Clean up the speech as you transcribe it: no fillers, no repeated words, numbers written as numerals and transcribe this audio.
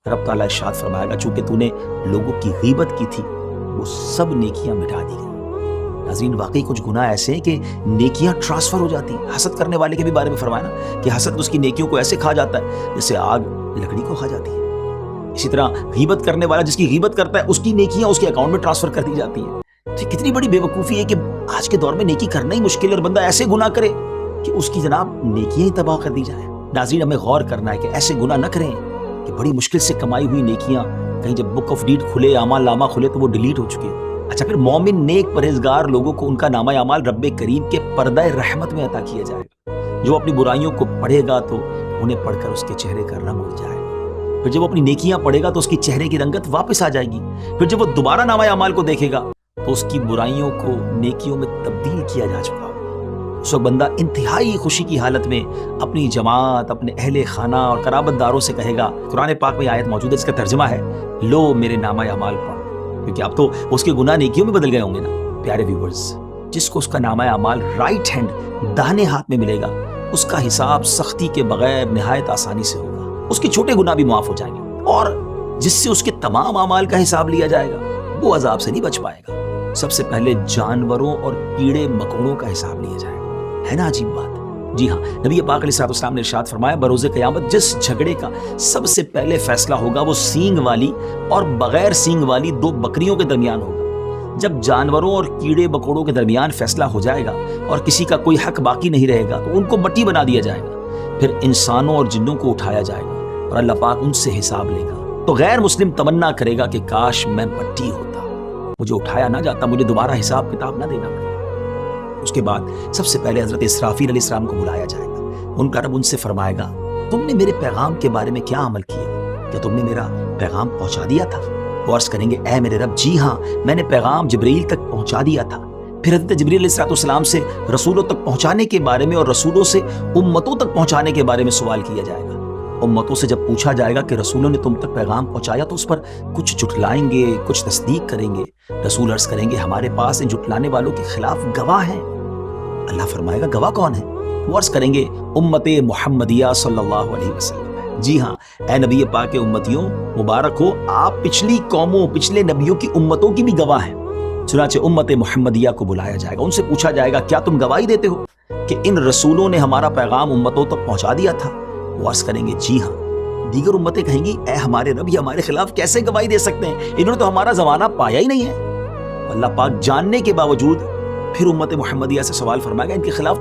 رب تعالیٰ ارشاد فرمائے گا چونکہ تو نے لوگوں کی غیبت کی تھی وہ سب نیکیاں مٹا دی گئی۔ ناظرین واقعی کچھ گناہ ایسے ہیں کہ نیکیاں ٹرانسفر ہو جاتی ہیں۔ حسد کرنے والے کے بھی بارے میں فرمایا نا کہ حسد اس کی نیکیوں کو ایسے کھا جاتا ہے جیسے آگ لکڑی کو کھا جاتی ہے۔ اسی طرح غیبت کرنے والا جس کی غیبت کرتا ہے اس کی نیکیاں اس کے اکاؤنٹ میں ٹرانسفر کر دی جاتی ہیں۔ تو کتنی بڑی بے وقوفی ہے کہ آج کے دور میں نیکی کرنا ہی مشکل ہے اور بندہ ایسے گناہ کرے کہ اس کی جناب نیکیاں ہی تباہ کر دی جائیں۔ ناظرین ہمیں غور کرنا ہے کہ ایسے گناہ نہ کریں کہ بڑی مشکل سے کمائی ہوئی نیکیاں کہیں جب بک آف ڈیڈ کھلے اعمال نامہ کھلے تو وہ ڈیلیٹ ہو چکے ہیں۔ اچھا پھر مومن نیک پرہیزگار لوگوں کو ان کا نامہ اعمال رب کریم کے پردہ رحمت میں عطا کیا جائے گا۔ جو اپنی برائیوں کو پڑھے گا تو انہیں پڑھ کر اس کے چہرے کا رنگ اڑ جائے گا، پھر جب وہ اپنی نیکیاں پڑھے گا تو اس کی چہرے کی رنگت واپس آ جائے گی، پھر جب وہ دوبارہ نامہ اعمال کو دیکھے گا تو اس کی برائیوں کو نیکیوں میں تبدیل کیا جا چکا ہوگا۔ اس وقت بندہ انتہائی خوشی کی حالت میں اپنی جماعت، اپنے اہل خانہ اور قرابت داروں سے کہے گا، قرآن پاک میں آیت موجود ہے جس کا ترجمہ ہے لو میرے نامہ اعمال پڑھ، کیونکہ اب تو اس کے گناہ نیکیوں میں بدل گئے ہوں گے نا۔ پیارے ویورز، جس کو اس کا نامہ اعمال رائٹ ہینڈ داہنے ہاتھ میں ملے گا اس کا حساب سختی کے بغیر نہایت آسانی سے ہوگا، اس کے چھوٹے گناہ بھی معاف ہو جائیں گے، اور جس سے اس کے تمام اعمال کا حساب لیا جائے گا وہ عذاب سے نہیں بچ پائے گا۔ سب سے پہلے جانوروں اور کیڑے مکوڑوں کا حساب لیا جائے گا، ہے نا عجیب بات؟ جی ہاں، نبی پاک علیہ الصلوۃ والسلام نے ارشاد فرمایا بروز قیامت جس جھگڑے کا سب سے پہلے فیصلہ ہوگا وہ سینگ والی اور بغیر سینگ والی دو بکریوں کے درمیان ہوگا۔ جب جانوروں اور کیڑے مکوڑوں کے درمیان فیصلہ ہو جائے گا اور کسی کا کوئی حق باقی نہیں رہے گا تو ان کو مٹی بنا دیا جائے گا، پھر انسانوں اور جنوں کو اٹھایا جائے گا اور اللہ پاک ان سے حساب لے گا۔ تو غیر مسلم تمنا کرے گا کہ کاش میں مٹی ہوتا، مجھے اٹھایا نہ جاتا، مجھے دوبارہ حساب کتاب نہ دینا پڑتا۔ اس کے بعد سب سے پہلے حضرت اسرافیل علیہ السلام کو بلایا جائے گا، ان کا رب ان سے فرمائے گا تم نے میرے پیغام کے بارے میں کیا عمل کیا؟ کیا تم نے میرا پیغام پہنچا دیا تھا؟ وہ عرض کریں گے اے میرے رب جی ہاں میں نے پیغام جبرائیل تک پہنچا دیا تھا۔ پھر حضرت جبرائیل علیہ السلام سے رسولوں تک پہنچانے کے بارے میں اور رسولوں سے امتوں تک پہنچانے کے بارے میں سوال کیا جائے گا۔ امتوں سے جب پوچھا جائے گا کہ رسولوں نے تم تک پیغام پہنچایا تو اس پر کچھ جھٹلائیں گے، کچھ تصدیق کریں گے۔ رسول عرض کریں گے ہمارے پاس ان جھٹلانے والوں کے خلاف گواہ ہیں۔ اللہ فرمائے گا گواہ کون ہے؟ وہ عرض کریں گے امت محمدیہ صلی اللہ علیہ وسلم۔ جی ہاں اے نبی پاک کے امتیوں مبارک ہو، آپ پچھلی قوموں پچھلے نبیوں کی امتوں کی بھی گواہ ہیں۔ چنانچہ امت محمدیہ کو بلایا جائے گا، ان سے پوچھا جائے گا کیا تم گواہی دیتے ہو کہ ان رسولوں نے ہمارا پیغام امتوں تک پہنچا دیا تھا؟ وہ عرض کریں گے جی ہاں۔ دیگر امتیں کہیں گی اے ہمارے رب یہ ہمارے خلاف کیسے گواہی دے سکتے ہیں، انہوں نے تو ہمارا زمانہ پایا ہی نہیں ہے۔ اللہ پاک جاننے کے باوجود پھر امت محمدیہ سے سوال فرمائے گا ان کے خلاف